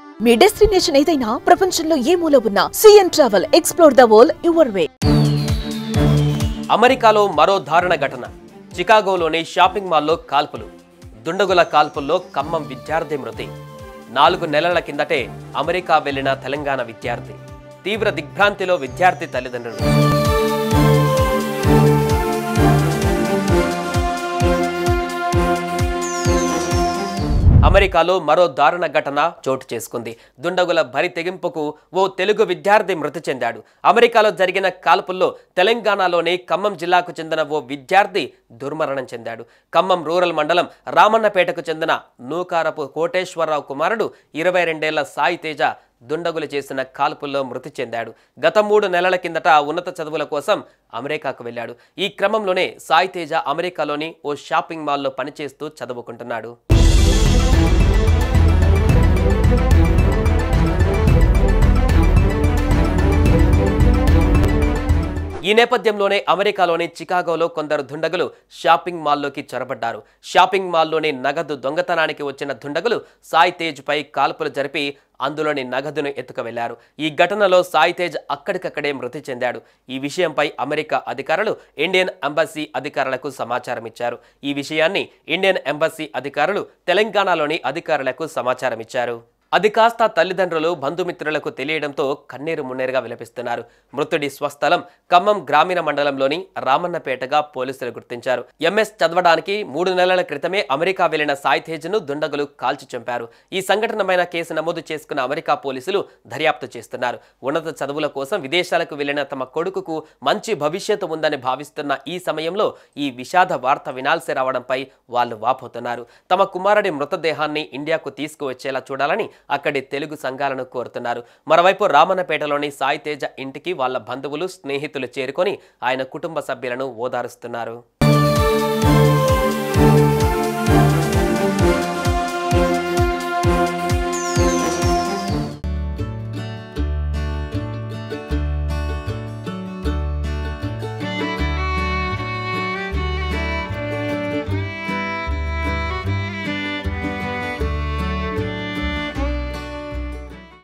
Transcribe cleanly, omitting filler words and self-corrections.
మీ destination ఏదైనా ప్రపంచంలో ఏ మూల ఉన్నా CNN travel explore the world your way. అమెరికాలో మరో దారుణ ఘటన. చికాగోలోని షాపింగ్ మాల్లో కాల్పులు. దుండగుల కాల్పుల్లో ఖమ్మం విద్యార్థి మృతి. 4 నెలల కిందటే అమెరికా వెళ్లిన తెలంగాణ విద్యార్థి. తీవ్ర దిగ్భ్రాంతిలో విద్యార్థి తల్లిదండ్రులు. అమెరికాలో మరో దారుణ ఘటన చోటు చేసుకుంది. దుండగుల భరి తెగింపుకు ఓ తెలుగు విద్యార్థి మృతి చెందాడు. అమెరికాలో జరిగిన కాల్పుల్లో తెలంగాణలోని ఖమ్మం జిల్లాకు చెందిన ఓ విద్యార్థి దుర్మరణం చెందాడు. ఖమ్మం రూరల్ మండలం రామన్నపేటకు చెందిన నూకారపు కోటేశ్వరరావు కుమారుడు 22 ఏళ్ల సాయి తేజ దుండగులు చేసిన కాల్పుల్లో మృతి చెందాడు. గత 3 నెలల కిందట ఉన్నత చదువుల కోసం అమెరికాకు వెళ్ళాడు. ఈ క్రమంలోనే సాయి తేజ అమెరికాలోని ఓ షాపింగ్ మాల్లో పనిచేస్తూ చదువుకుంటున్నాడు. ఈ నేపథ్యంలోనే అమెరికాలోని చికాగోలో కొందరు దుండగులు షాపింగ్ మాల్లోకి చొరబడ్డారు. షాపింగ్ మాల్లోని నగదు దొంగతనానికి వచ్చిన దుండగులు సాయి తేజ్ పై కాల్పులు జరిపి అందులోని నగదును ఎత్తుకువెళ్లారు. ఈ ఘటనలో సాయి తేజ్ అక్కడికక్కడే మృతి చెందాడు. ఈ విషయంపై అమెరికా అధికారులు ఇండియన్ ఎంబసీ అధికారులకు సమాచారం ఇచ్చారు. ఈ విషయాన్ని ఇండియన్ ఎంబసీ అధికారులు తెలంగాణలోని అధికారులకు సమాచారం ఇచ్చారు. అది కాస్త తల్లిదండ్రులు బంధుమిత్రులకు తెలియడంతో కన్నీరు మున్నేరుగా విలపిస్తున్నారు. మృతుడి స్వస్థలం ఖమ్మం గ్రామీణ మండలంలోని రామన్నపేటగా పోలీసులు గుర్తించారు. ఎంఎస్ చదవడానికి 3 నెలల క్రితమే అమెరికా వెళ్లిన సాయి తేజ్ను దుండగులు కాల్చి చంపారు. ఈ సంఘటనమైన కేసు నమోదు చేసుకున్న అమెరికా పోలీసులు దర్యాప్తు చేస్తున్నారు. ఉన్నత చదువుల కోసం విదేశాలకు వెళ్లిన తమ కొడుకుకు మంచి భవిష్యత్తు ఉందని భావిస్తున్న ఈ సమయంలో ఈ విషాద వార్త వినాల్సి రావడంపై వాళ్ళు వాపోతున్నారు. తమ కుమారుడి మృతదేహాన్ని ఇండియాకు తీసుకువచ్చేలా చూడాలని అక్కడి తెలుగు సంఘాలను కోరుతున్నారు. మరోవైపు రామన్నపేటలోని సాయి తేజ ఇంటికి వాళ్ళ బంధువులు స్నేహితులు చేరుకొని ఆయన కుటుంబ సభ్యులను ఓదారుస్తున్నారు.